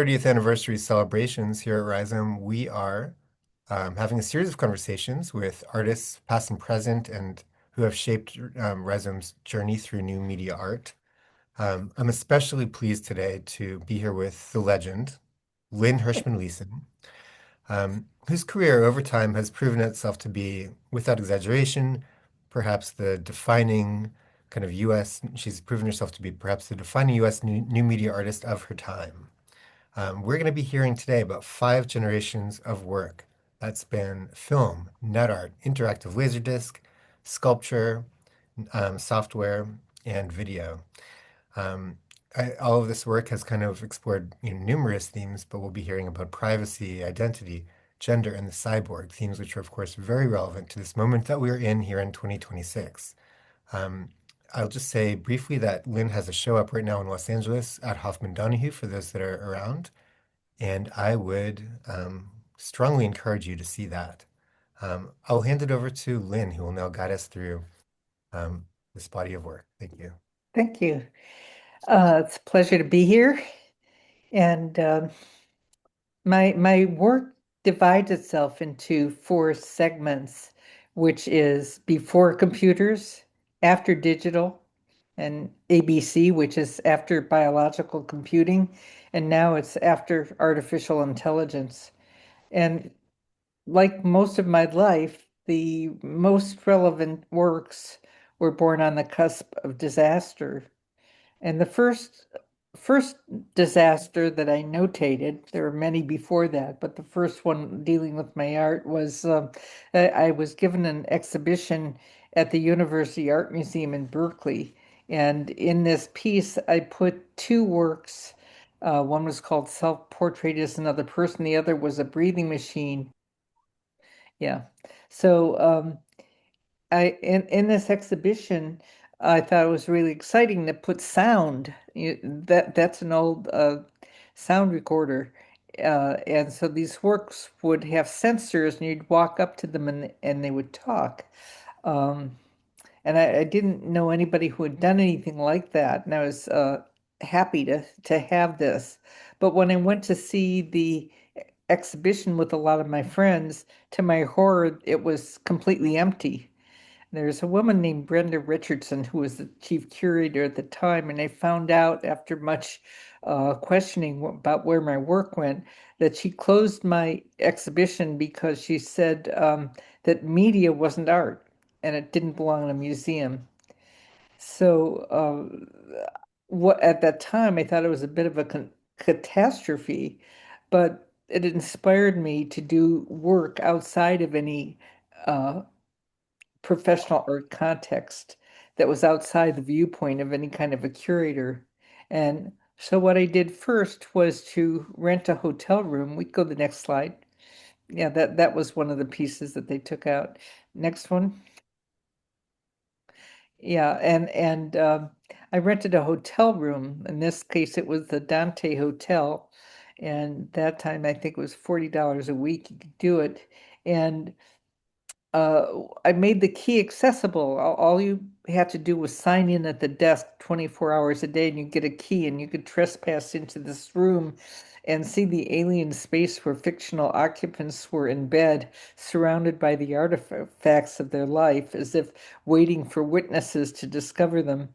30th anniversary celebrations here at Rhizome, we are having a series of conversations with artists, past and present, and who have shaped Rhizome's journey through new media art. I'm especially pleased today to be here with the legend, Lynn Hershman Leeson, whose career over time has proven itself to be, without exaggeration, perhaps the defining kind of she's proven herself to be perhaps the defining US new media artist of her time. We're going to be hearing today about 5 generations of work that span film, net art, interactive laserdisc, sculpture, software, and video. Um, all of this work has kind of explored numerous themes, but we'll be hearing about privacy, identity, gender, and the cyborg, themes which are, of course, very relevant to this moment that we're in here in 2026. Um, I'll just say briefly that Lynn has a show up right now in Los Angeles at Hoffman Donahue for those that are around. And I would strongly encourage you to see that. I'll hand it over to Lynn, who will now guide us through this body of work. Thank you. Thank you. It's a pleasure to be here. And my work divides itself into 4 segments, which is before computers, after digital, and ABC, which is after biological computing, and now it's after artificial intelligence. And like most of my life, the most relevant works were born on the cusp of disaster. And the first disaster that I notated, there were many before that, but the first one dealing with my art was I was given an exhibition at the University Art Museum in Berkeley. And in this piece, I put 2 works. One was called Self-Portrait as Another Person. The other was a breathing machine. Yeah. So I in this exhibition, I thought it was really exciting to put sound. That's an old sound recorder, and so these works would have sensors, and you'd walk up to them, and they would talk. Um, and I didn't know anybody who had done anything like that, and I was happy to have this. But when I went to see the exhibition with a lot of my friends, to my horror, it was completely empty. There's a woman named Brenda Richardson who was the chief curator at the time, and I found out after much questioning about where my work went that she closed my exhibition because she said that media wasn't art and it didn't belong in a museum. So, what at that time I thought it was a bit of a catastrophe, but it inspired me to do work outside of any uh, professional art context that was outside the viewpoint of any kind of a curator. And so what I did first was to rent a hotel room. We go to the next slide. Yeah, that was one of the pieces that they took out. Next one. Yeah, and I rented a hotel room. In this case, it was the Dante Hotel, and that time I think it was $40 a week. You could do it, and I made the key accessible. All you had to do was sign in at the desk 24 hours a day, and you get a key, and you could trespass into this room and see the alien space where fictional occupants were in bed, surrounded by the artifacts of their life, as if waiting for witnesses to discover them.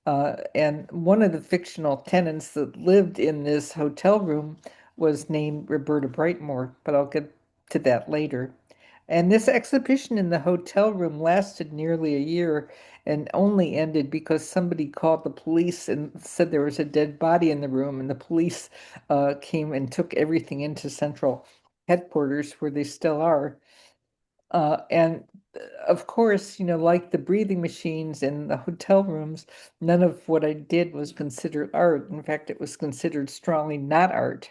And one of the fictional tenants that lived in this hotel room was named Roberta Brightmore, but I'll get to that later. And this exhibition in the hotel room lasted nearly a year and only ended because somebody called the police and said there was a dead body in the room, and the police came and took everything into central headquarters where they still are. And of course, like the breathing machines in the hotel rooms, none of what I did was considered art. In fact, it was considered strongly not art.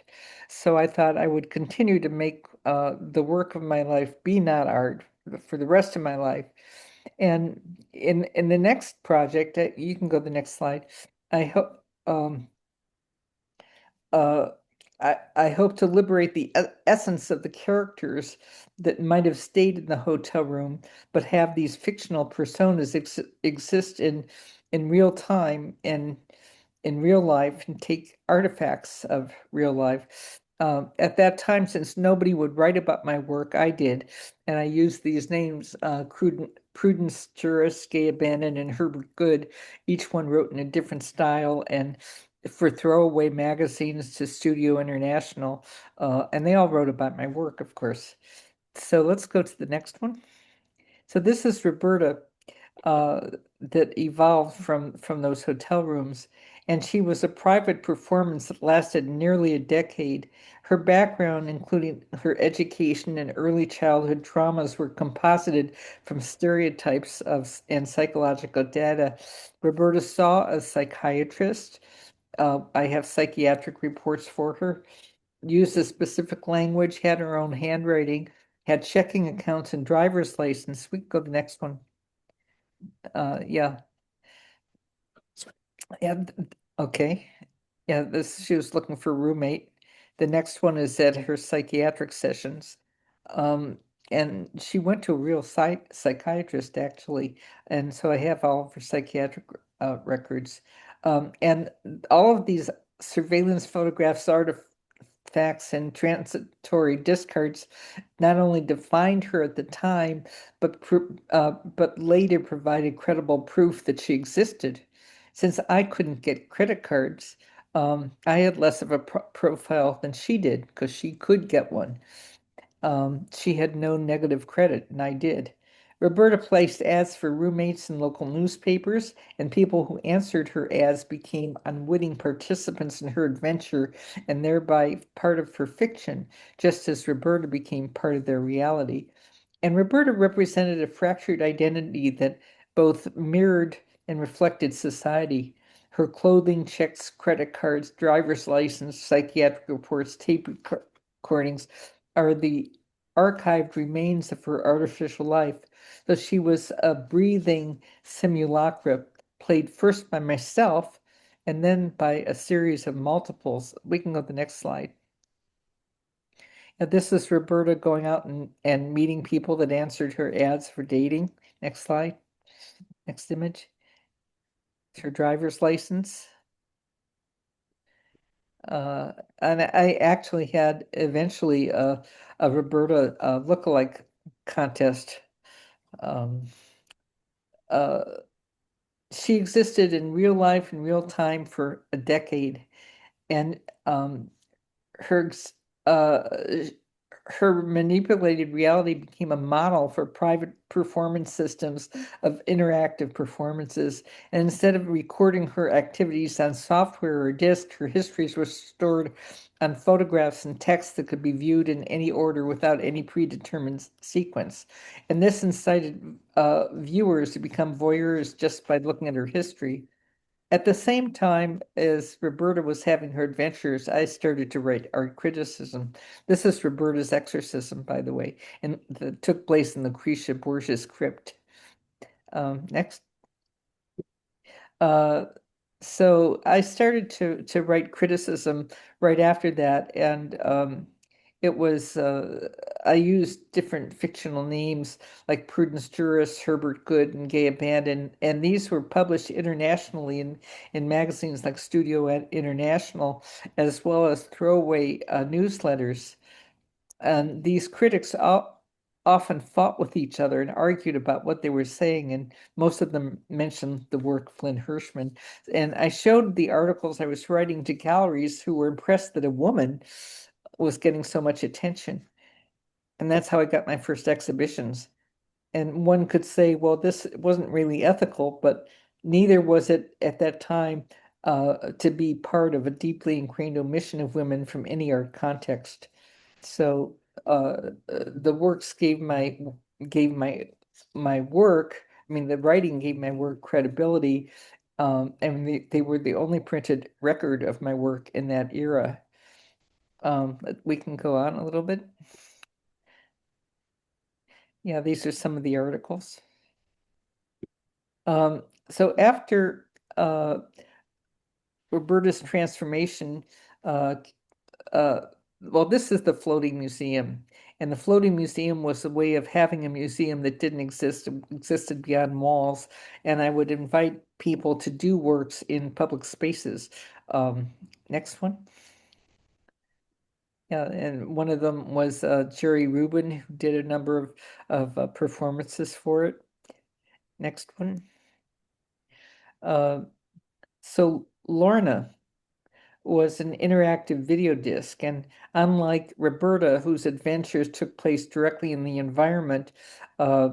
So I thought I would continue to make the work of my life be not art for the rest of my life. And in the next project, you can go to the next slide. I hope uh, I hope to liberate the essence of the characters that might have stayed in the hotel room, but have these fictional personas exist in real time and in real life and take artifacts of real life. At that time, since nobody would write about my work, I did, and I used these names: Prudence Juris, Gay Abandon, and Herbert Good. Each one wrote in a different style, and for throwaway magazines to Studio International, and they all wrote about my work, of course. So let's go to the next one. So this is Roberta, uh, that evolved from those hotel rooms, and she was a private performance that lasted nearly a decade. Her background, including her education and early childhood traumas, were composited from stereotypes of and psychological data. Roberta saw a psychiatrist. I have psychiatric reports for her. Used a specific language, had her own handwriting, had checking accounts and driver's license. We can go to the next one. Yeah. Yeah, okay. Yeah, this she was looking for a roommate. The next one is at her psychiatric sessions. Um, and she went to a real psychiatrist actually, and so I have all of her psychiatric records. And all of these surveillance photographs, artifacts, and transitory discards not only defined her at the time, but later provided credible proof that she existed. Since I couldn't get credit cards, I had less of a profile than she did because she could get one. She had no negative credit, and I did. Roberta placed ads for roommates in local newspapers, and people who answered her ads became unwitting participants in her adventure and thereby part of her fiction, just as Roberta became part of their reality. And Roberta represented a fractured identity that both mirrored and reflected society. Her clothing, checks, credit cards, driver's license, psychiatric reports, tape recordings are the archived remains of her artificial life. So she was a breathing simulacra, played first by myself and then by a series of multiples. We can go to the next slide. This is Roberta going out and meeting people that answered her ads for dating. Next slide. Next image. It's her driver's license. And I actually had eventually a Roberta lookalike contest. Um, uh, she existed in real life in real time for a decade, and her uh, her manipulated reality became a model for private performance systems of interactive performances. And instead of recording her activities on software or disk, her histories were stored on photographs and text that could be viewed in any order without any predetermined sequence. And this incited viewers to become voyeurs just by looking at her history. At the same time as Roberta was having her adventures, I started to write art criticism. This is Roberta's exorcism, by the way, and that took place in the Lucretia Borgia's crypt. Next. Uh, so I started to write criticism right after that, and it was I used different fictional names like Prudence Juris, Herbert Good, and Gay Abandon, and these were published internationally in magazines like Studio International, as well as throwaway newsletters. And these critics often fought with each other and argued about what they were saying, and most of them mentioned the work of Lynn Hershman. And I showed the articles I was writing to galleries who were impressed that a woman was getting so much attention. And that's how I got my first exhibitions. And one could say, well, this wasn't really ethical, but neither was it at that time to be part of a deeply ingrained omission of women from any art context. So the works gave my work. I mean, the writing gave my work credibility, and they were the only printed record of my work in that era. We can go on a little bit. Yeah, these are some of the articles. So after Roberta's transformation, uh, uh, well, this is the floating museum. And the floating museum was a way of having a museum that didn't existed beyond walls. And I would invite people to do works in public spaces. Um, Next one. Yeah, and one of them was Jerry Rubin, who did a number of performances for it. Next one. So Lorna was an interactive video disc, and unlike Roberta, whose adventures took place directly in the environment, uh,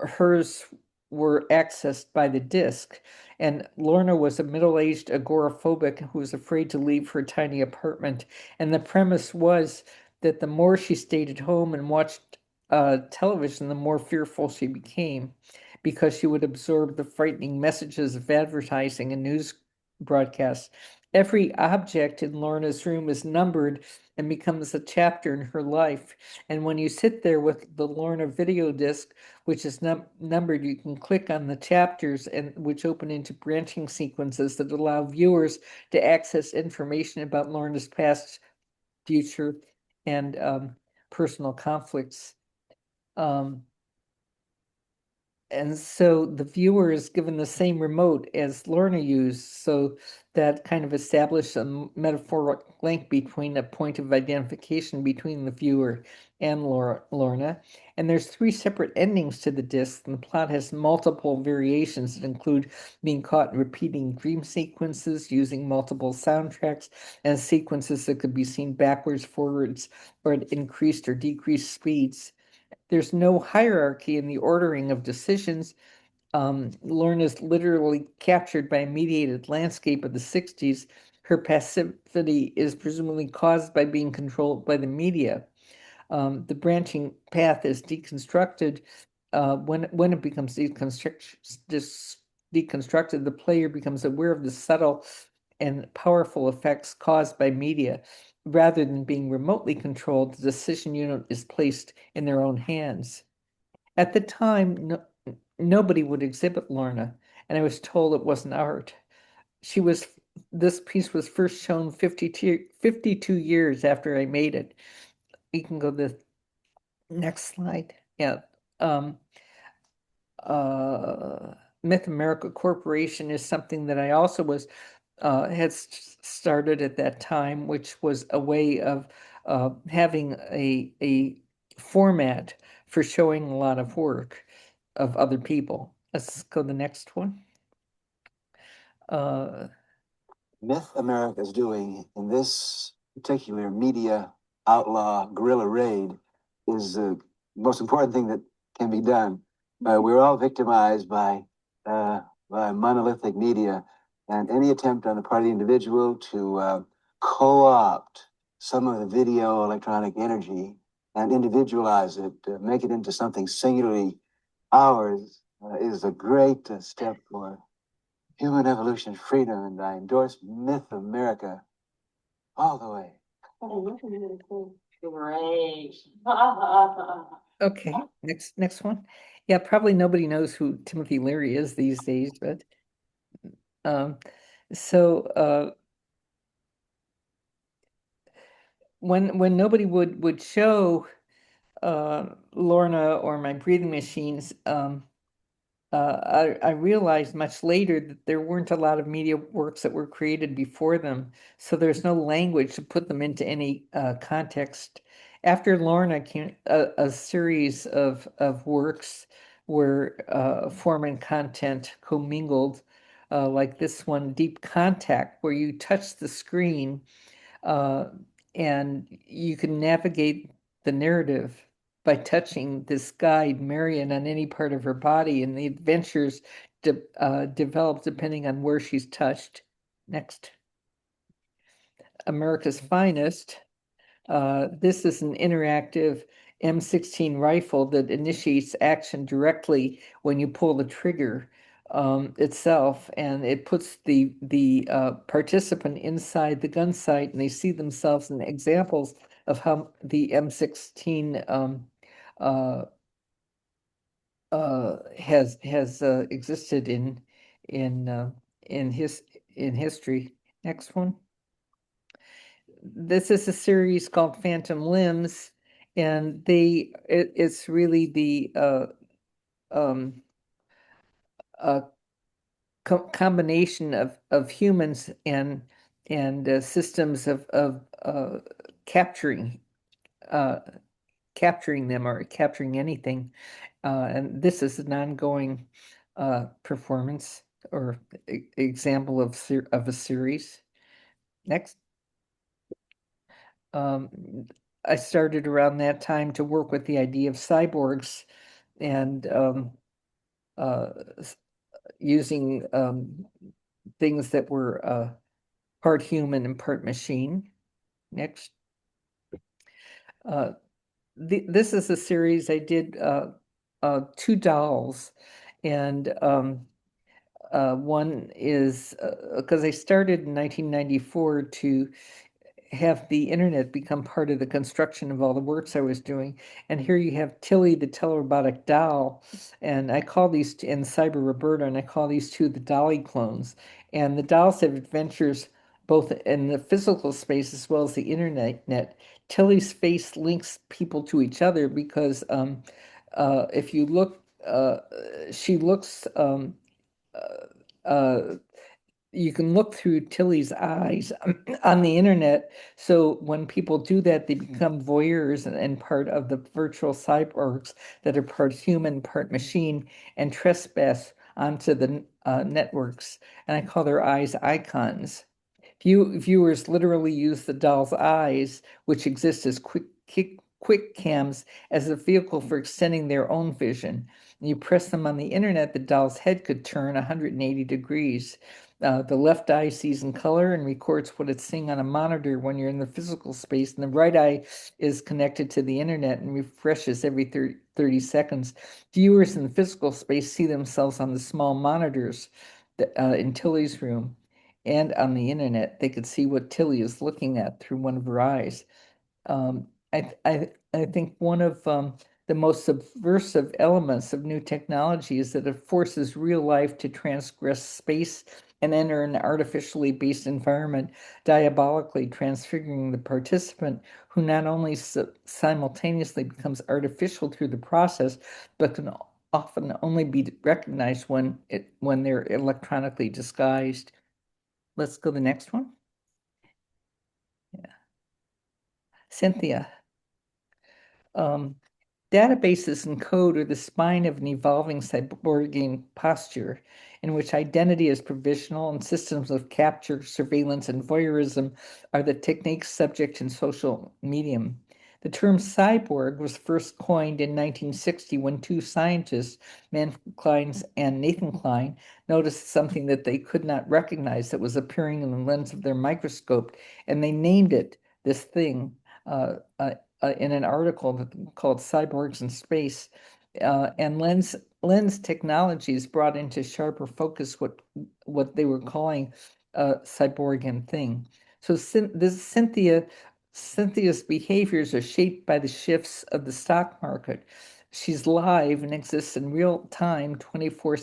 hers were accessed by the disc. And Lorna was a middle-aged agoraphobic who was afraid to leave her tiny apartment. And the premise was that the more she stayed at home and watched television, the more fearful she became, because she would absorb the frightening messages of advertising and news broadcasts. Every object in Lorna's room is numbered and becomes a chapter in her life. And when you sit there with the Lorna video disc, which is numbered, you can click on the chapters and which open into branching sequences that allow viewers to access information about Lorna's past, future, and personal conflicts. And so the viewer is given the same remote as Lorna used, so that kind of established a metaphoric link between a point of identification between the viewer and Lorna. And there's three separate endings to the disc, and the plot has multiple variations that include being caught in repeating dream sequences, using multiple soundtracks, and sequences that could be seen backwards, forwards, or at increased or decreased speeds. There's no hierarchy in the ordering of decisions. Lorna is literally captured by a mediated landscape of the 60s. Her passivity is presumably caused by being controlled by the media. The branching path is deconstructed. When it becomes deconstructed, the player becomes aware of the subtle and powerful effects caused by media. Rather than being remotely controlled, the decision unit is placed in their own hands. At the time, nobody would exhibit Lorna, and I was told it wasn't art. She was, this piece was first shown 52 years after I made it. You can go to the next slide. Yeah. Um, Myth America Corporation is something that I also was had started at that time, which was a way of having a format for showing a lot of work of other people. Let's go to the next one. Myth America is doing in this particular media outlaw guerrilla raid is the most important thing that can be done. We're all victimized by monolithic media, and any attempt on the part of the individual to co-opt some of the video electronic energy and individualize it, make it into something singularly ours, is a great step for human evolution, freedom, and I endorse Myth America all the way. Great. Okay, next one. Yeah, probably nobody knows who Timothy Leary is these days, but um, so when nobody would show Lorna or my breathing machines, I realized much later that there weren't a lot of media works that were created before them, so there's no language to put them into any context. After Lorna came a series of works where form and content commingled, like this one, Deep Contact, where you touch the screen uh, and you can navigate the narrative by touching this guide, Marion, on any part of her body, and the adventures develop depending on where she's touched. Next. America's Finest. This is an interactive M16 rifle that initiates action directly when you pull the trigger itself, and it puts the participant inside the gun sight, and they see themselves in examples of how the M16 has existed in in his in history. Next one. this is a series called Phantom Limbs, and it's really the a combination of humans and systems of capturing uh, capturing them or capturing anything. And this is an ongoing performance or example of a series. Next. I started around that time to work with the idea of cyborgs and uh, using things that were part human and part machine. Next. This is a series I did two dolls, and one is because I started in 1994 to have the internet become part of the construction of all the works I was doing. And here you have Tilly, the telerobotic doll, and I call these, and Cyber Roberta, and I call these two the Dolly clones. And the dolls have adventures both in the physical space as well as the internet. Tilly's face links people to each other because if you look, she looks uh, you can look through Tilly's eyes on the internet. So when people do that, they become voyeurs and part of the virtual cyborgs that are part human, part machine, and trespass onto the networks. And I call their eyes icons. Viewers literally use the doll's eyes, which exist as quick cams, as a vehicle for extending their own vision. And you press them on the internet, the doll's head could turn 180 degrees. The left eye sees in color and records what it's seeing on a monitor when you're in the physical space, and the right eye is connected to the internet and refreshes every 30 seconds. Viewers in the physical space see themselves on the small monitors in Tilly's room and on the internet. They could see what Tilly is looking at through one of her eyes. I think one of the most subversive elements of new technology is that it forces real life to transgress space and enter an artificially based environment, diabolically transfiguring the participant, who not only simultaneously becomes artificial through the process, but can often only be recognized when they're electronically disguised. Let's go to the next one. Yeah. Cynthia. Databases and code are the spine of an evolving cyborgian posture in which identity is provisional and systems of capture, surveillance, and voyeurism are the techniques subject in social medium. The term cyborg was first coined in 1960 when two scientists, Manfred Klein and Nathan Klein, noticed something that they could not recognize that was appearing in the lens of their microscope, and they named it this thing. In an article called Cyborgs in Space. And lens technologies brought into sharper focus what they were calling a cyborgian thing. So Cynthia's behaviors are shaped by the shifts of the stock market. She's live and exists in real time, 24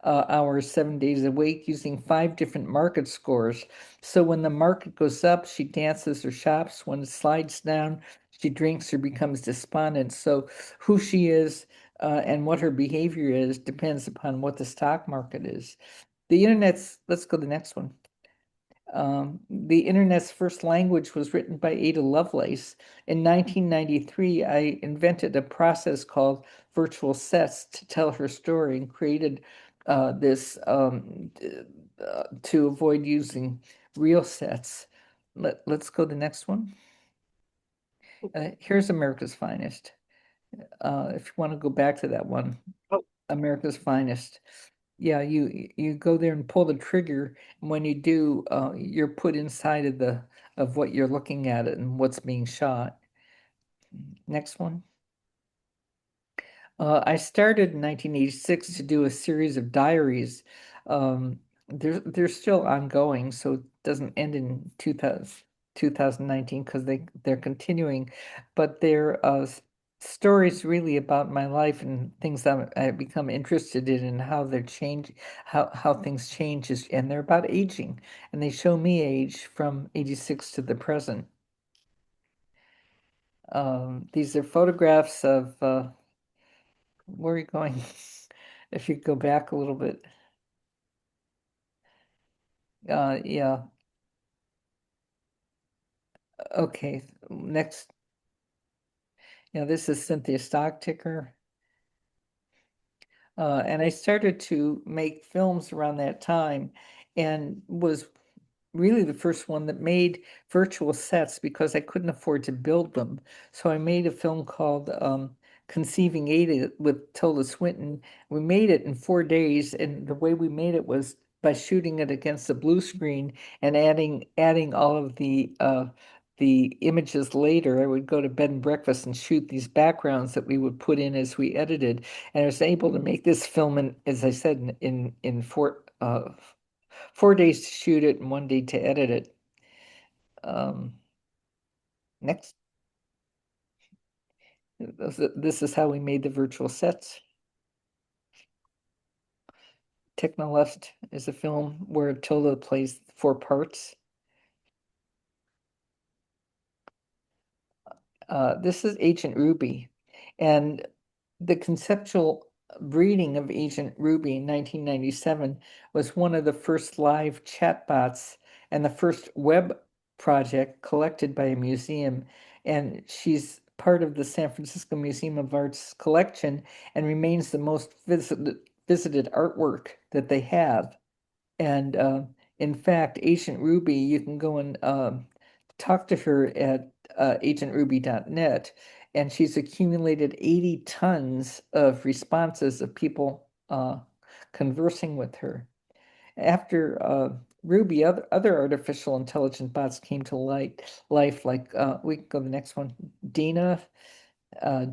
hours, 7 days a week, using 5 different market scores. So when the market goes up, she dances or shops. When it slides down, she drinks or becomes despondent. So who she is and what her behavior is depends upon what the stock market is. Let's go to the next one. The internet's first language was written by Ada Lovelace. In 1993, I invented a process called virtual sets to tell her story and created this to avoid using real sets. Let's go to the next one. Here's America's Finest. If you want to go back to that one, America's Finest. Yeah, you go there and pull the trigger, and when you do, you're put inside of what you're looking at and what's being shot. Next one. I started in 1986 to do a series of diaries. They're still ongoing, so it doesn't end in 2019 because they're continuing, but they're stories really about my life and things that I've become interested in and how they're changing, how things change, and they're about aging, and they show me age from 86 to the present. These are photographs of, where are you going? If you go back a little bit. Yeah. Okay, next. Yeah, this is Cynthia Stockticker. And I started to make films around that time and was really the first one that made virtual sets because I couldn't afford to build them. So I made a film called Conceiving Ada with Tilda Swinton. We made it in 4 days, and the way we made it was by shooting it against the blue screen and adding all of the images later. I would go to bed and breakfast and shoot these backgrounds that we would put in as we edited. And I was able to make this film in, as I said, in 4 days to shoot it and 1 day to edit it. Next. This is how we made the virtual sets. Technolust is a film where Tilda plays 4 parts. This is Agent Ruby, and the conceptual breeding of Agent Ruby in 1997 was one of the first live chatbots and the first web project collected by a museum. And she's part of the San Francisco Museum of Art's collection and remains the most visited artwork that they have. And in fact, Agent Ruby, you can go and talk to her at agentruby.net, and she's accumulated 80 tons of responses of people conversing with her. After Ruby, other artificial intelligence bots came to life, like we can go to the next one, Dina.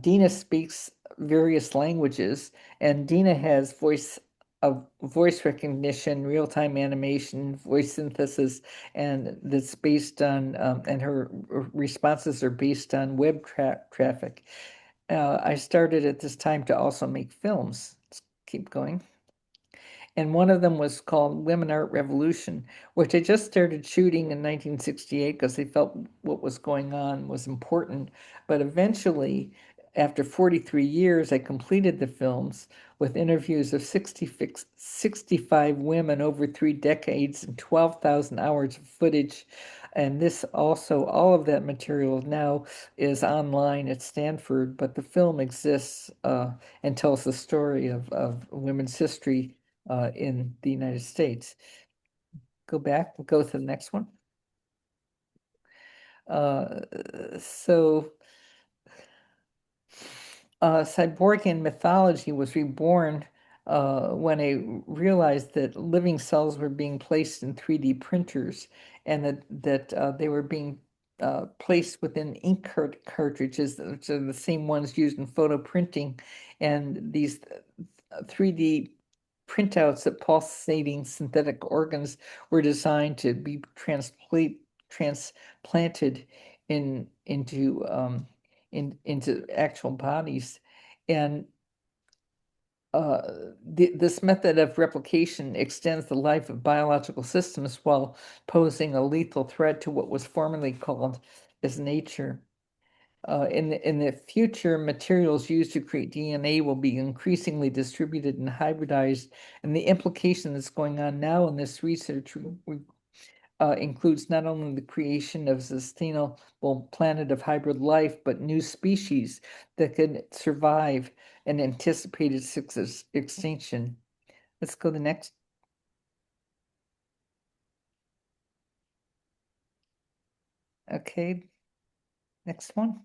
Dina speaks various languages, and Dina has voice recognition, real-time animation, voice synthesis, and that's based on and her responses are based on web traffic. I started at this time to also make films. Let's keep going. And one of them was called Women Art Revolution, which I just started shooting in 1968 because they felt what was going on was important. But eventually, after 43 years, I completed the films with interviews of 65 women over 3 decades and 12,000 hours of footage. And this also, all of that material now is online at Stanford, but the film exists and tells the story of women's history in the United States. Go back and go to the next one. So Cyborgian mythology was reborn when I realized that living cells were being placed in 3D printers, and that they were being placed within ink cartridges, which are the same ones used in photo printing. And these 3D printouts of pulsating synthetic organs were designed to be transplanted into actual bodies. And this method of replication extends the life of biological systems while posing a lethal threat to what was formerly called as nature. In the future, materials used to create DNA will be increasingly distributed and hybridized, and the implication that's going on now in this research includes not only the creation of a sustainable planet of hybrid life, but new species that could survive an anticipated extinction. Let's go to the next. Okay, next one.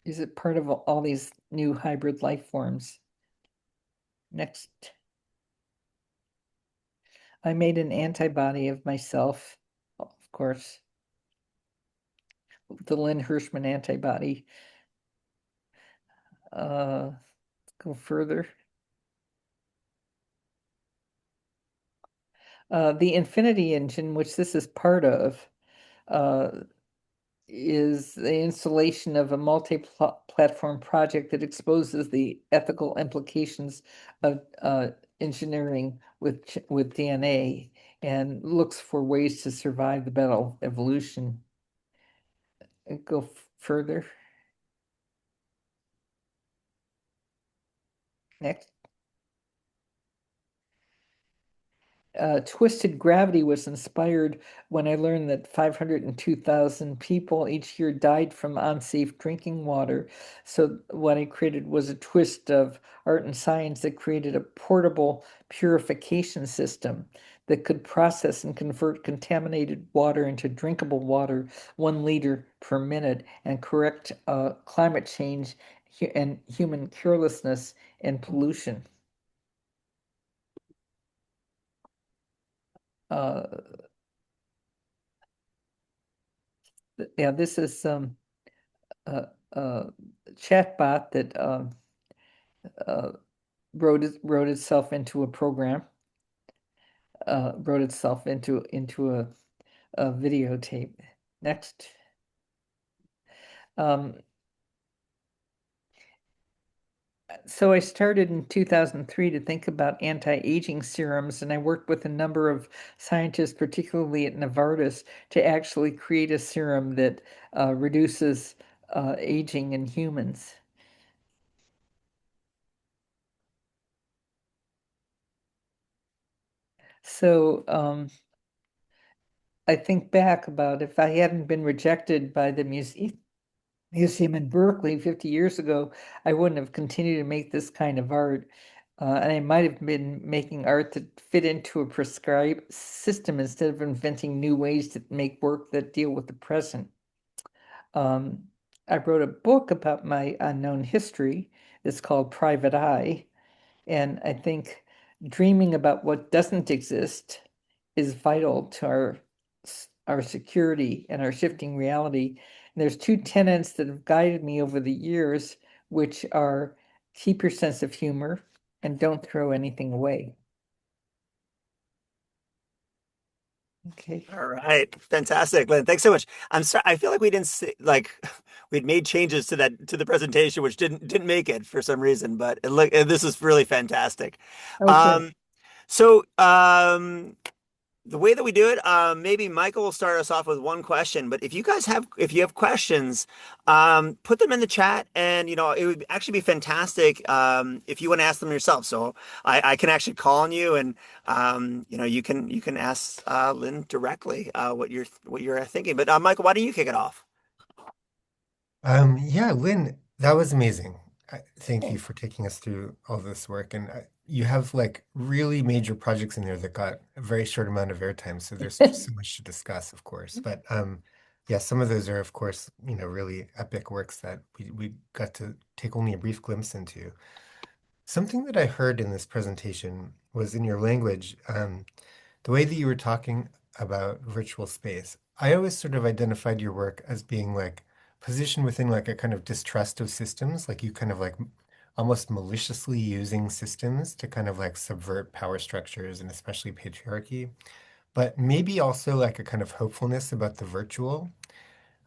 Is it part of all these new hybrid life forms? Next. I made an antibody of myself, of course, the Lynn Hershman antibody. Go further. The Infinity Engine, which this is part of, is the installation of a multi-platform project that exposes the ethical implications of engineering with DNA. and looks for ways to survive the battle of evolution. Go further. Next. Twisted Gravity was inspired when I learned that 502,000 people each year died from unsafe drinking water. So, what I created was a twist of art and science that created a portable purification system that could process and convert contaminated water into drinkable water 1 liter per minute and correct climate change and human carelessness and pollution. Uh, yeah, this is a, a chatbot that uh, wrote itself into a program, wrote itself into a videotape. Next. Um, so I started in 2003 to think about anti-aging serums, and I worked with a number of scientists, particularly at Novartis, to actually create a serum that reduces aging in humans. So I think back about if I hadn't been rejected by the museum in Berkeley 50 years ago, I wouldn't have continued to make this kind of art. And I might have been making art that fit into a prescribed system instead of inventing new ways to make work that deal with the present. I wrote a book about my unknown history. It's called Private Eye. And I think dreaming about what doesn't exist is vital to our security and our shifting reality. And there's two tenets that have guided me over the years, which are keep your sense of humor and don't throw anything away. Okay. All right. Fantastic, Lynn. Thanks so much. I'm sorry. I feel like we didn't see, like we'd made changes to the presentation, which didn't make it for some reason, but look, this is really fantastic. Okay. Um, so the way that we do it, maybe Michael will start us off with one question, but if you have questions, put them in the chat, and it would actually be fantastic if you want to ask them yourself. So I can actually call on you, and you can ask Lynn directly what you're thinking. But Michael, why don't you kick it off? Yeah, Lynn, that was amazing. Thank you for taking us through all this work. And you have like really major projects in there that got a very short amount of airtime. So there's just so much to discuss, of course. But yeah, some of those are, of course, really epic works that we got to take only a brief glimpse into. Something that I heard in this presentation was in your language, the way that you were talking about virtual space. I always sort of identified your work as being like positioned within like a kind of distrust of systems, like you kind of like almost maliciously using systems to kind of like subvert power structures and especially patriarchy, but maybe also like a kind of hopefulness about the virtual.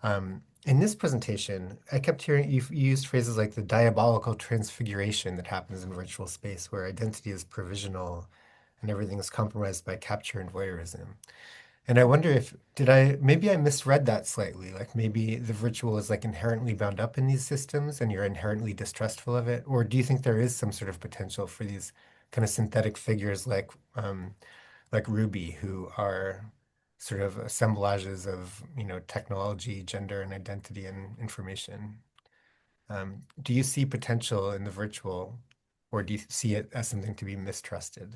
In this presentation, I kept hearing you used phrases like the diabolical transfiguration that happens in virtual space, where identity is provisional and everything is compromised by capture and voyeurism. And I wonder if maybe I misread that slightly, like maybe the virtual is like inherently bound up in these systems and you're inherently distrustful of it, or do you think there is some sort of potential for these kind of synthetic figures like Ruby, who are sort of assemblages of, technology, gender, and identity and information. Do you see potential in the virtual, or do you see it as something to be mistrusted?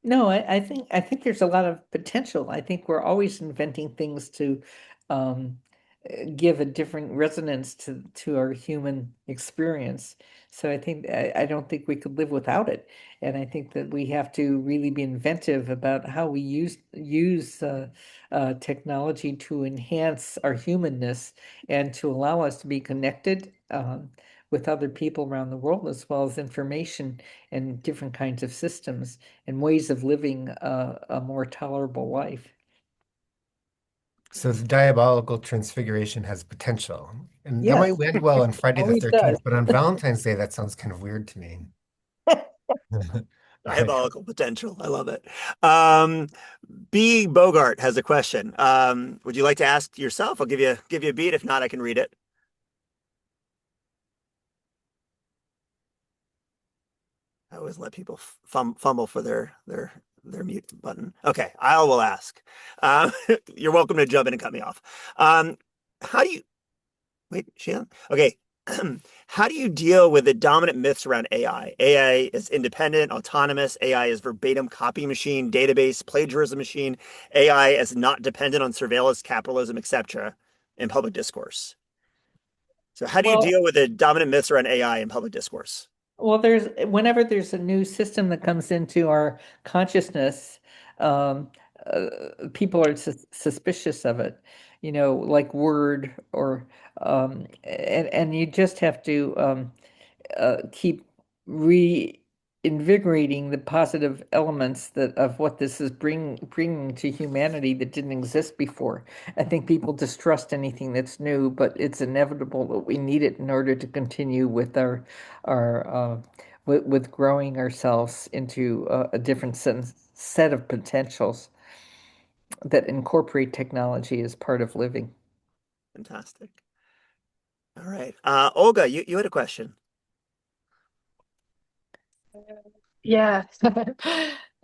No, I think there's a lot of potential. I think we're always inventing things to um, give a different resonance to our human experience. So I don't think we could live without it, and I think that we have to really be inventive about how we use technology to enhance our humanness and to allow us to be connected with other people around the world, as well as information and different kinds of systems and ways of living a more tolerable life. So the diabolical transfiguration has potential, and that Yes, might land well on Friday the always does. 13th, but on Valentine's Day, that sounds kind of weird to me. Right. Diabolical potential. I love it. Um, B. Bogart has a question. Would you like to ask yourself? I'll give you a beat. If not, I can read it. I always let people fumble for their mute button. Okay, I will ask. Um, you're welcome to jump in and cut me off. How do you wait, Sheila? Okay. How do you deal with the dominant myths around AI? AI is independent, autonomous. AI is verbatim copy machine, database, plagiarism machine. AI is not dependent on surveillance, capitalism, etc. in public discourse. So how do you Well, deal with the dominant myths around AI in public discourse? Well, whenever there's a new system that comes into our consciousness, um, people are suspicious of it, like Word and you just have to keep reinvigorating the positive elements that of what this is bringing to humanity that didn't exist before. I think people distrust anything that's new, but it's inevitable that we need it in order to continue with with growing ourselves into a different set of potentials that incorporate technology as part of living. Fantastic. All right. Olga, you had a question. Yeah.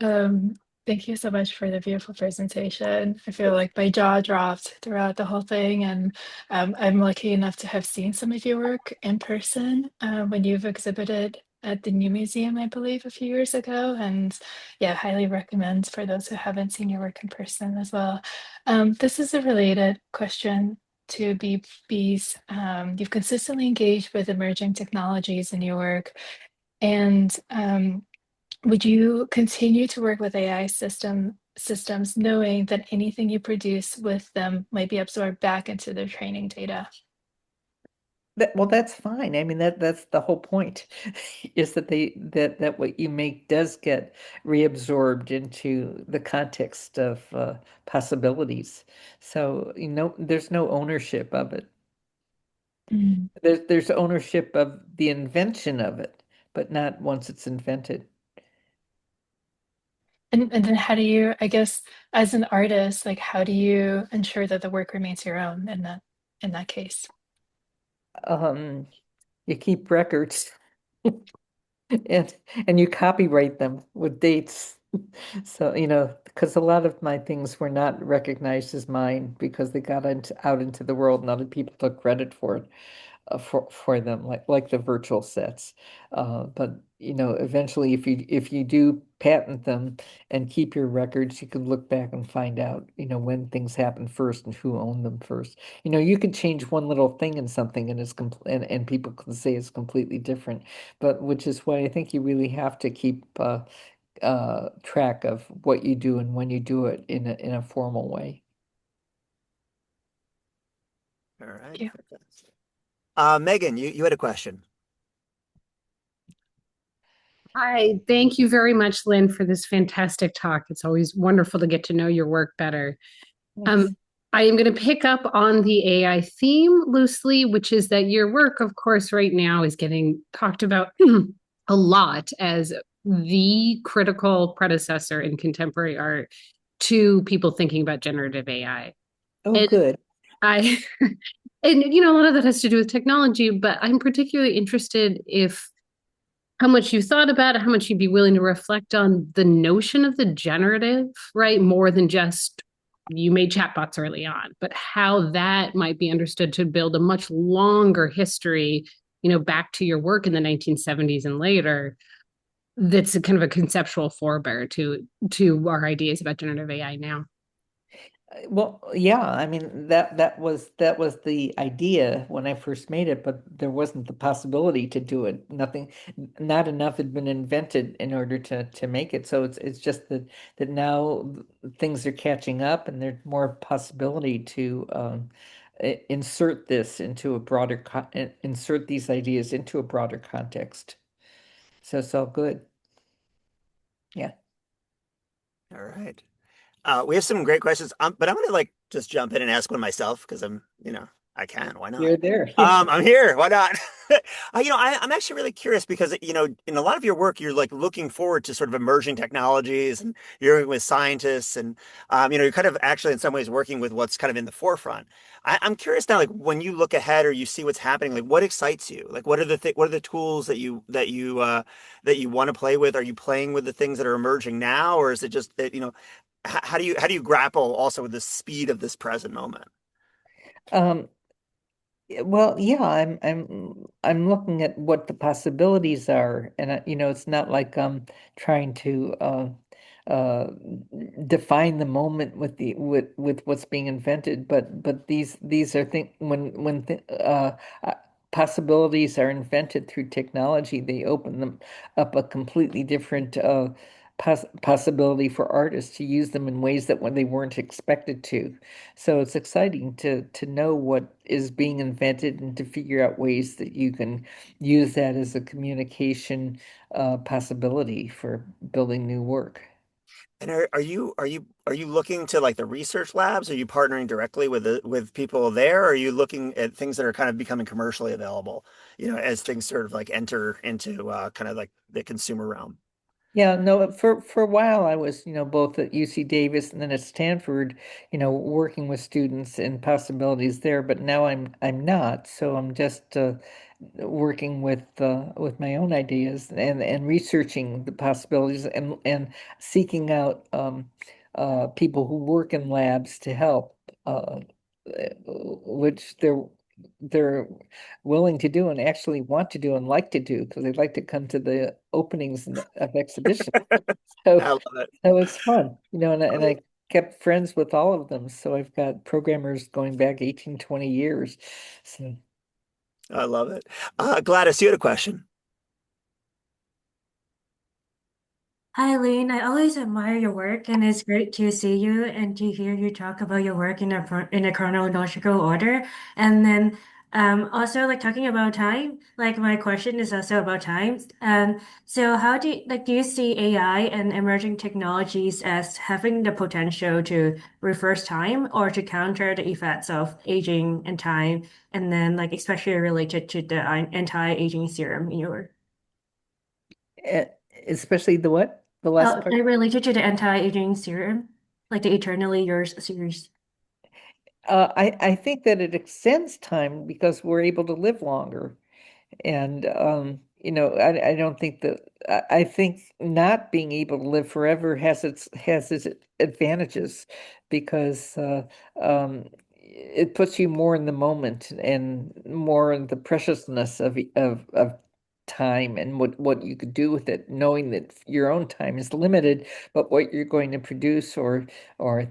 Um, Thank you so much for the beautiful presentation. I feel like my jaw dropped throughout the whole thing, and I'm lucky enough to have seen some of your work in person when you've exhibited at the New Museum, I believe, a few years ago. And yeah, highly recommend for those who haven't seen your work in person as well. This is a related question to BB's. You've consistently engaged with emerging technologies in your work, and would you continue to work with AI systems knowing that anything you produce with them might be absorbed back into their training data? Well, that's fine. I mean, that's the whole point, is that that what you make does get reabsorbed into the context of possibilities. So, there's no ownership of it. Mm. There's ownership of the invention of it, but not once it's invented. And then how do you, I guess, as an artist, like how do you ensure that the work remains your own in that case? Um, you keep records and you copyright them with dates. So, because a lot of my things were not recognized as mine because they got out into the world and other people took credit for it. For them, like the virtual sets. But eventually, if you do patent them and keep your records, you can look back and find out, when things happened first and who owned them first. You could change one little thing in something and and people can say it's completely different. But which is why I think you really have to keep track of what you do and when you do it in a formal way. All right. Thank you. Fantastic. Megan, you had a question. Hi, thank you very much, Lynn, for this fantastic talk. It's always wonderful to get to know your work better. Thanks. I am going to pick up on the AI theme loosely, which is that your work, of course, right now is getting talked about a lot as the critical predecessor in contemporary art to people thinking about generative AI. Oh, And good. I, and a lot of that has to do with technology, but I'm particularly interested if how much you thought about it, how much you'd be willing to reflect on the notion of the generative, right? More than just you made chatbots early on, but how that might be understood to build a much longer history, back to your work in the 1970s and later. That's a kind of a conceptual forebear to our ideas about generative AI now. Well, yeah, I mean that was the idea when I first made it, but there wasn't the possibility to do it. Not enough had been invented in order to make it. So it's just that now things are catching up, and there's more possibility to insert this into a broader insert these ideas into a broader context. So it's all good. Yeah. All right. We have some great questions, but I'm gonna just jump in and ask one myself because I'm I can. Why not? You're there. I'm here. Why not? I'm actually really curious because, in a lot of your work, you're like looking forward to sort of emerging technologies and you're working with scientists and, you're kind of actually in some ways working with what's kind of in the forefront. I'm curious now, like when you look ahead or you see what's happening, like what excites you? Like what are the tools that you want to play with? Are you playing with the things that are emerging now, or is it just that, how do you grapple also with the speed of this present moment? Um, Well, yeah, I'm looking at what the possibilities are, and it's not like I'm trying to uh, define the moment with with what's being invented, but these are things when th possibilities are invented through technology, they open them up a completely different possibility for artists to use them in ways that when they weren't expected to. So it's exciting to know what is being invented and to figure out ways that you can use that as a communication possibility for building new work. And are you looking to like the research labs? Are you partnering directly with people there? Or are you looking at things that are kind of becoming commercially available, as things sort of like enter into kind of like the consumer realm? Yeah, no, for a while I was, both at UC Davis and then at Stanford, working with students and possibilities there, but now I'm not. So I'm just working with my own ideas and researching the possibilities and seeking out people who work in labs to help, which they're willing to do and actually want to do and like to do because they like to come to the openings of exhibitions. I So love it. so it's fun, and Cool. I kept friends with all of them. So I've got programmers going back 18, 20 years. So I love it. Gladys, you had a question. Hi, Lynn. I always admire your work, and it's great to see you and to hear you talk about your work in a chronological order. And then, also like talking about time. Like my question is also about time. So how do you see AI and emerging technologies as having the potential to reverse time or to counter the effects of aging and time? And then, like especially related to the anti-aging serum in your work. eh, especially the what? The last part? They related to the anti-aging serum, like the Eternally Yours series. I think that it extends time because we're able to live longer. And I don't think that I think not being able to live forever has its advantages because it puts you more in the moment and more in the preciousness of time and what you could do with it, knowing that your own time is limited, but what you're going to produce or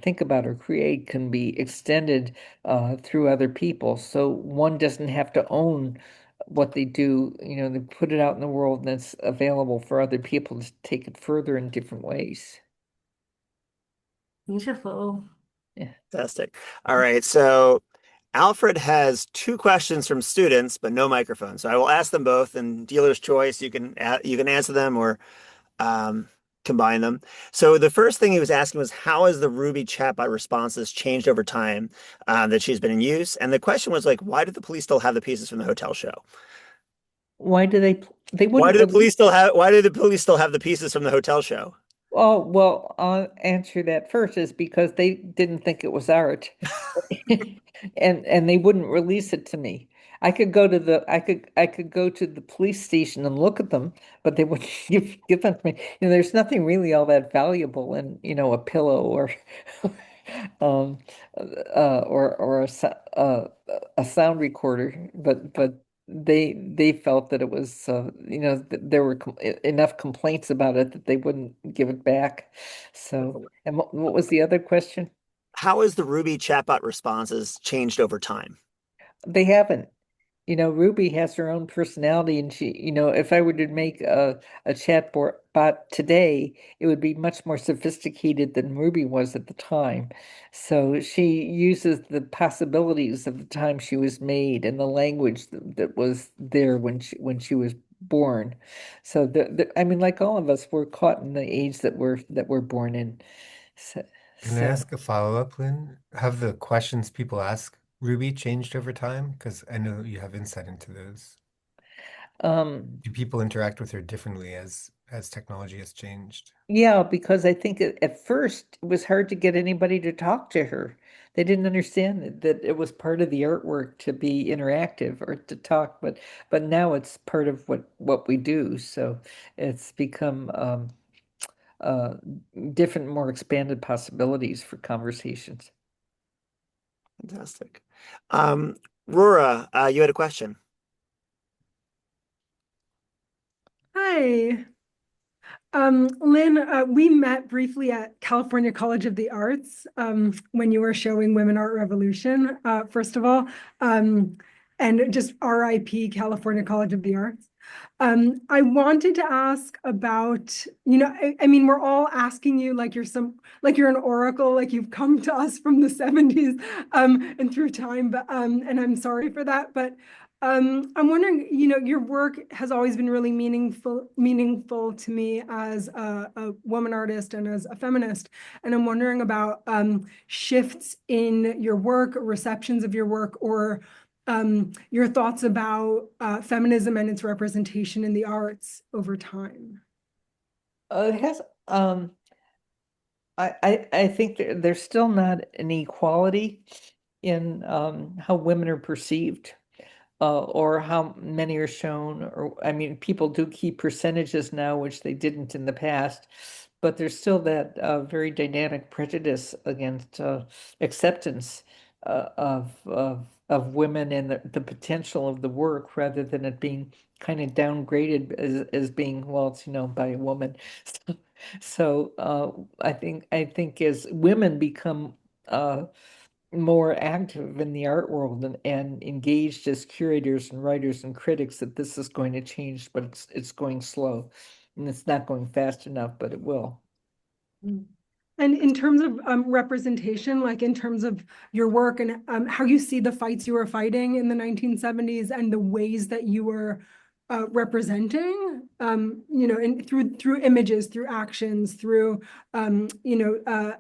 think about or create can be extended through other people. So one doesn't have to own what they do, they put it out in the world and it's available for other people to take it further in different ways. Beautiful. Yeah. Fantastic. All right. So Alfred has two questions from students, but no microphone. So I will ask them both, and dealer's choice. You can answer them or um, combine them. So the first thing he was asking was, how has the Ruby chatbot responses changed over time that she's been in use? And the question was like, why do the police still have the pieces from the hotel show? Why do they Why wouldn't do the release? police still have Why do the police still have the pieces from the hotel show? Oh, well, I'll answer that first is because they didn't think it was art. And they wouldn't release it to me. I could go to the police station and look at them, but they wouldn't give them to me. There's nothing really all that valuable in, a pillow or um or a sound recorder, but they felt that it was there were enough complaints about it that they wouldn't give it back. So, and what was the other question? How has the Ruby chatbot responses changed over time? They haven't. Ruby has her own personality, and if I were to make a chat bot today, it would be much more sophisticated than Ruby was at the time. So she uses the possibilities of the time she was made and the language that was there when she was born. So I mean, like all of us, we're caught in the age that we're born in. So, Can I so ask a follow-up, Lynn? Have the questions people ask Ruby changed over time? Because I know you have insight into those. Um, Do people interact with her differently as technology has changed? yeah, because I think at first it was hard to get anybody to talk to her. They didn't understand that it was part of the artwork to be interactive or to talk, but now it's part of what we do. So it's become uh, different, more expanded possibilities for conversations. Fantastic. Rora, you had a question. Hi. Lynn, we met briefly at California College of the Arts when you were showing Women Art Revolution, first of all, and just RIP California College of the Arts. I wanted to ask about, I mean, we're all asking you like you're an oracle, like you've come to us from the 70s and through time, but and I'm sorry for that, but I'm wondering, your work has always been really meaningful to me as a woman artist and as a feminist. And I'm wondering about shifts in your work, receptions of your work, or your thoughts about feminism and its representation in the arts over time. It has, I think there's still not an equality in how women are perceived. Or how many are shown, or I mean, people do keep percentages now, which they didn't in the past, but there's still that very dynamic prejudice against acceptance of women and the potential of the work, rather than it being kind of downgraded as being, well, it's by a woman. So I think as women become more active in the art world and engaged as curators and writers and critics, that this is going to change, but it's going slow, and it's not going fast enough, but it will. And in terms of representation, like in terms of your work and how you see the fights you were fighting in the 1970s and the ways that you were representing, and through images, through actions, through, I'm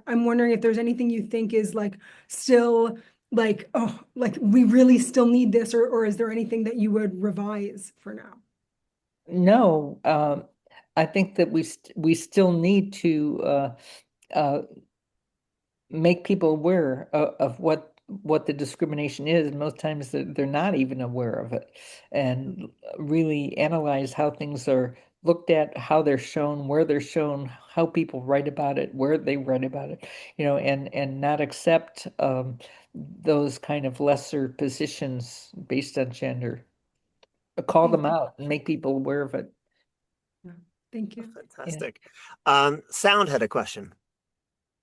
wondering if there's anything you think is like still like, oh, like we really still need this, or is there anything that you would revise for now? No, I think that we still need to uh, make people aware of what the discrimination is. Most times they're not even aware of it, and really analyze how things are looked at, how they're shown, where they're shown, how people write about it, where they write about it, and not accept those kind of lesser positions based on gender. Call them out and make people aware of it. Yeah. Thank you. Fantastic. Sound had a question.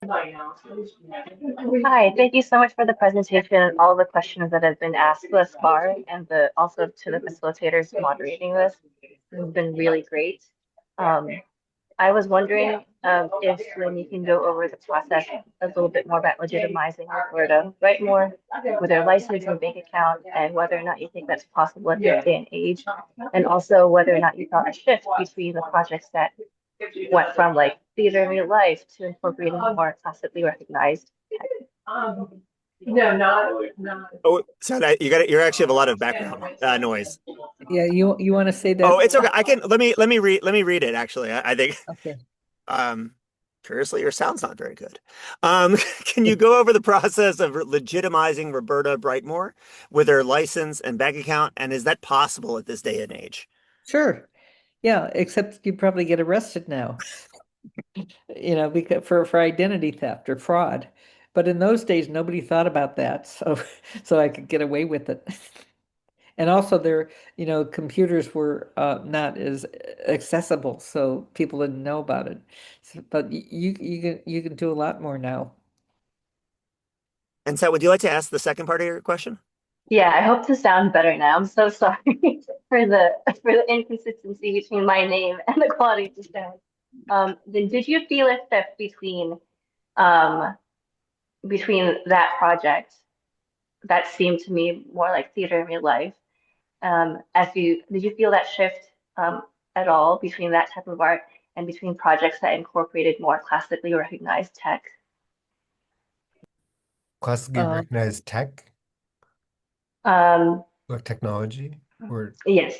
Hi, thank you so much for the presentation and all the questions that have been asked thus far, and also to the facilitators moderating this. It's been really great. I was wondering if Lynn, you can go over the process a little bit more about legitimizing where to write more with their license and bank account, and whether or not you think that's possible at this day and age, and also whether or not you thought a shift between the projects that went from like theater in real life to incorporating more classically recognized tech. No, not. Oh, so you actually have a lot of background noise. Yeah, you want to say that? Oh, it's okay. I can let me read it actually. I think Okay. curiously your sound's not very good. Can you go over the process of legitimizing Roberta Brightmore with her license and bank account, and is that possible at this day and age? Sure. Yeah, except you probably get arrested now, because for identity theft or fraud. But in those days, nobody thought about that, so I could get away with it. And also, computers were not as accessible, so people didn't know about it. But you can do a lot more now. And so, would you like to ask the second part of your question? Yeah, I hope to sound better now. I'm so sorry for the inconsistency between my name and the quality of the sound. Then did you feel a shift um between that project that seemed to me more like theater in real life? Did you feel that shift at all between that type of art and between projects that incorporated more classically recognized tech? Classically Um, recognized tech? Um, Like technology or yes.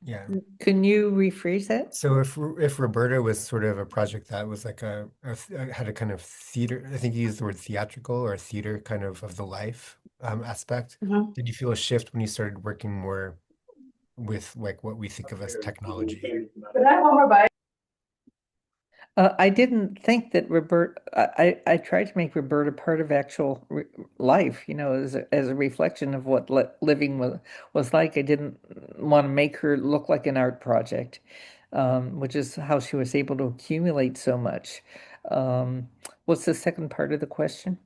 yeah. Can you rephrase that? So if Roberta was sort of a project that was like had a kind of theater, I think you used the word theatrical or theater kind of the life aspect. Mhm. Did you feel a shift when you started working more with like what we think of as technology? I didn't think that Roberta, I tried to make Roberta part of actual re life, as a reflection of what living was like. I didn't want to make her look like an art project, which is how she was able to accumulate so much. Um, what's the second part of the question?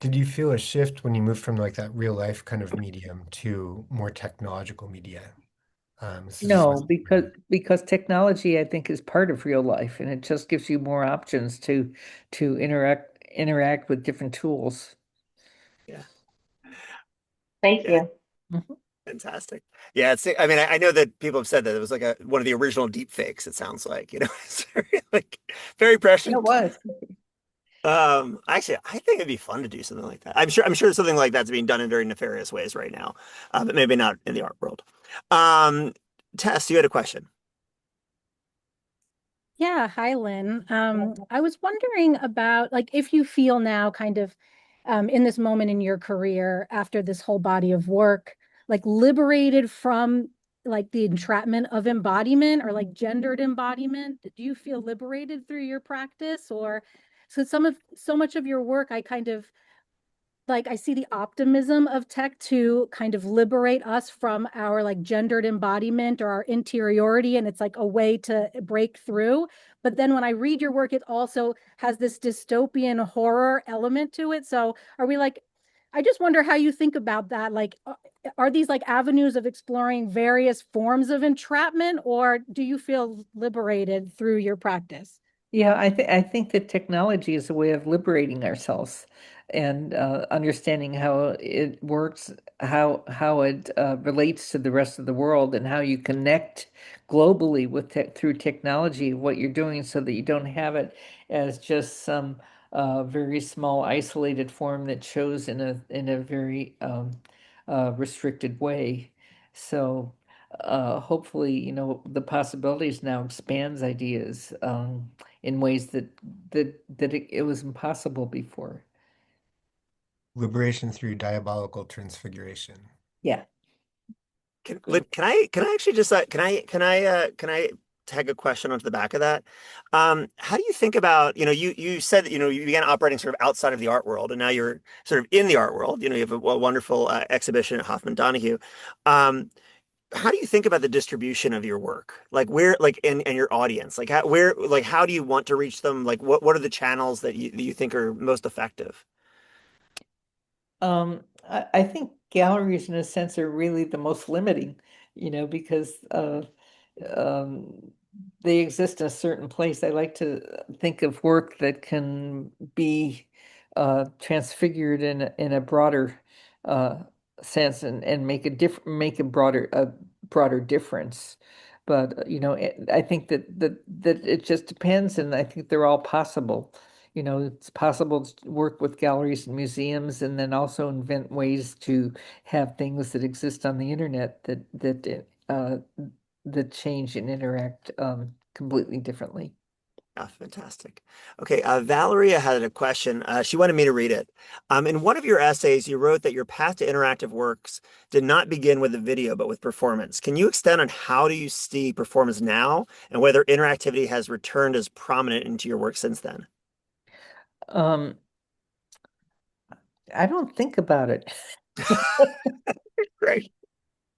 Did you feel a shift when you moved from like that real life kind of medium to more technological media? This is just No, because technology, I think, is part of real life, and it just gives you more options to interact with different tools. Yeah. Thank Yeah. you. Mhm. Fantastic. Yeah, I mean, I know that people have said that it was like one of the original deep fakes, it sounds like, it's very like very It prescient. was. Actually, I think it'd be fun to do something like that. I'm sure something like that's being done in very nefarious ways right now, but maybe not in the art world. Um, Tess, you had a question. Yeah, hi Lynn. I was wondering about like if you feel now kind of in this moment in your career after this whole body of work, like liberated from like the entrapment of embodiment or like gendered embodiment. Do you feel liberated through your practice or so much of your work I kind of like I see the optimism of tech to kind of liberate us from our like gendered embodiment or our interiority, and it's like a way to break through. But then when I read your work, it also has this dystopian horror element to it. So are we like, I just wonder how you think about that. Like, are these like avenues of exploring various forms of entrapment, or do you feel liberated through your practice? Yeah, I think that technology is a way of liberating ourselves and understanding how it works, how it relates to the rest of the world, and how you connect globally with through technology, what you're doing, so that you don't have it as just some very small, isolated form that shows in a very restricted way. So hopefully, the possibilities now expands ideas. In ways that it was impossible before. Liberation through diabolical transfiguration. Yeah. Can I actually just can I tag a question onto the back of that? How do you think about, you said that, you began operating sort of outside of the art world and now you're sort of in the art world. You have a wonderful exhibition at Hoffman Donahue. Um, how do you think about the distribution of your work? Like where, like, and your audience, like how do you want to reach them? Like what are the channels that you think are most effective? I think galleries, in a sense, are really the most limiting, because um, they exist in a certain place. I like to think of work that can be transfigured in a broader uh, sense and make a broader difference. But I think that it just depends, and I think they're all possible. It's possible to work with galleries and museums, and then also invent ways to have things that exist on the internet that change and interact completely differently. Ah, fantastic. Okay, Valeria had a question. She wanted me to read it. In one of your essays, you wrote that your path to interactive works did not begin with a video, but with performance. Can you extend on how do you see performance now and whether interactivity has returned as prominent into your work since then? Um, I don't think about it, Great.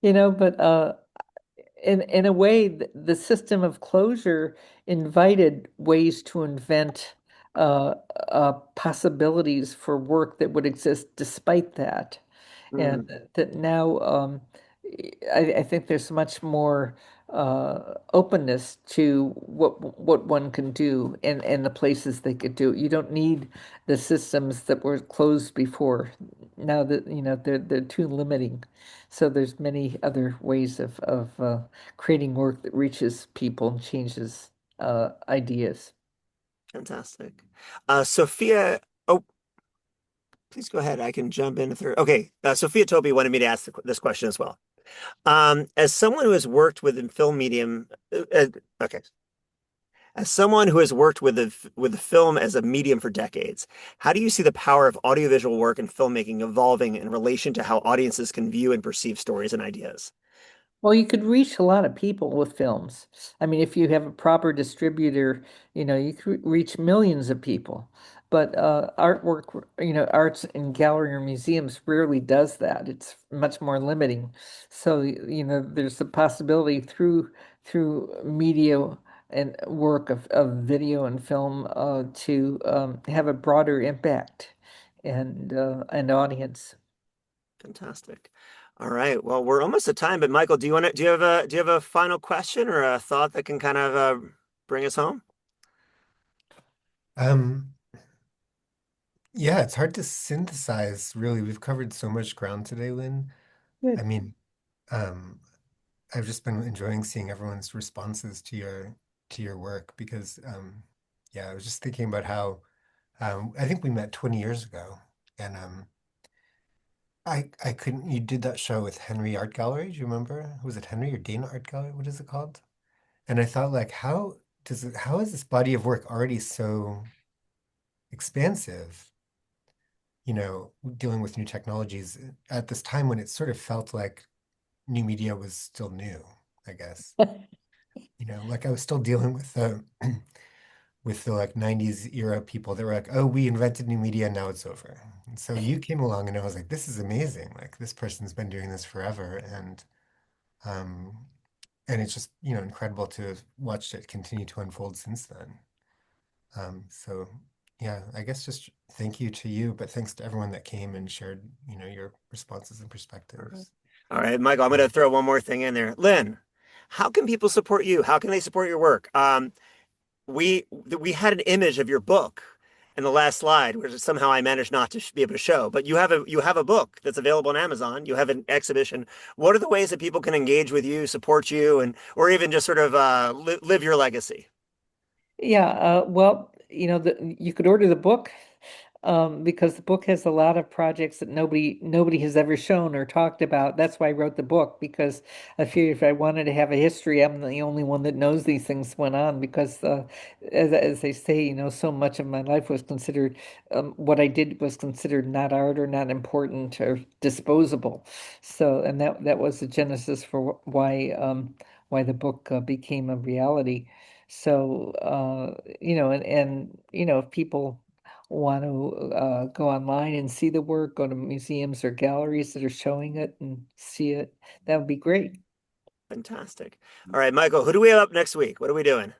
but in a way, the system of closure invited ways to invent possibilities for work that would exist despite that. And Mm, that now I think there's much more openness to what one can do and the places they could do. You don't need the systems that were closed before. Now that they're too limiting. So there's many other ways of creating work that reaches people and changes ideas. fantastic. Sophia, oh, Please go ahead. I can jump in through. Okay, Sophia Topi wanted me to ask this question as well. As someone who has worked with the film medium, okay, as someone who has worked with the film as a medium for decades, how do you see the power of audiovisual work and filmmaking evolving in relation to how audiences can view and perceive stories and ideas? Well, you could reach a lot of people with films. I mean, if you have a proper distributor, you could reach millions of people. But artwork, arts in gallery or museums rarely does that. It's much more limiting. So, there's a possibility through media and work of video and film to have a broader impact and audience. Fantastic. All right. Well, we're almost at time, but Michael, do you have a final question or a thought that can kind of bring us home? Um, yeah, it's hard to synthesize, really. We've covered so much ground today, Lynn. Good. I mean, um, I've just been enjoying seeing everyone's responses to your work because yeah, I was just thinking about how I think we met 20 years ago and I couldn't you did that show with Henry Art Gallery, do you remember? Was it Henry or Dana Art Gallery? What is it called? And I thought like how is this body of work already so expansive, dealing with new technologies at this time when it sort of felt like new media was still new, I guess. Like I was still dealing with the with the like 90s era people that were like, oh, we invented new media, now it's over. And so you came along and I was like, this is amazing. Like this person's been doing this forever. Um and it's just, incredible to have watched it continue to unfold since then. So yeah, I guess just thank you to you, but thanks to everyone that came and shared, your responses and perspectives. All right, Michael, I'm going to throw one more thing in there. Lynn, how can people support you? How can they support your work? We had an image of your book in the last slide, which somehow I managed not to be able to show. But you have a book that's available on Amazon. You have an exhibition. What are the ways that people can engage with you, support you, and or even just sort of live your legacy? Yeah, well, you could order the book because the book has a lot of projects that nobody has ever shown or talked about. That's why I wrote the book, because I figured if I wanted to have a history, I'm the only one that knows these things went on. Because as they say, so much of my life was considered what I did was considered not art or not important or disposable. So, and that was the genesis for why the book became a reality. So, if people want to go online and see the work, go to museums or galleries that are showing it and see it, that would be great. Fantastic. All right, Michael, who do we have up next week? What are we doing?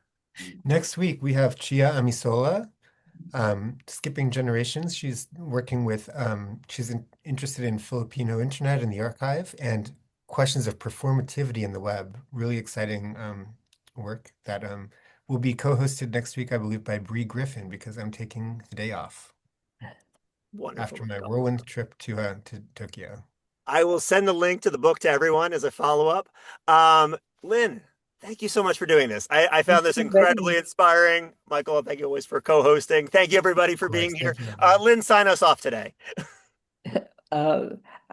Next week we have Chia Amisola, skipping generations. She's working with interested in Filipino internet and the archive and questions of performativity in the web. Really exciting work that will be co-hosted next week, I believe, by Bree Griffin because I'm taking the day off Wonderful. after my whirlwind trip to Tokyo. I will send the link to the book to everyone as a follow-up. Lynn, thank you so much for doing this. I found this incredibly inspiring. Michael, thank you always for co-hosting. Thank you everybody for being here. Lynn, sign us off today.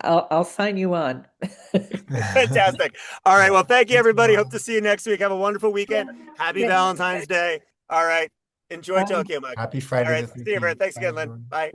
I'll sign you on. Fantastic. All right. Well, thank you everybody. Hope to see you next week. Have a wonderful weekend. Happy Valentine's Day. All right. Enjoy Tokyo, Michael. Happy Friday. All right. See you, Brent. Thanks again, Lynn. Bye.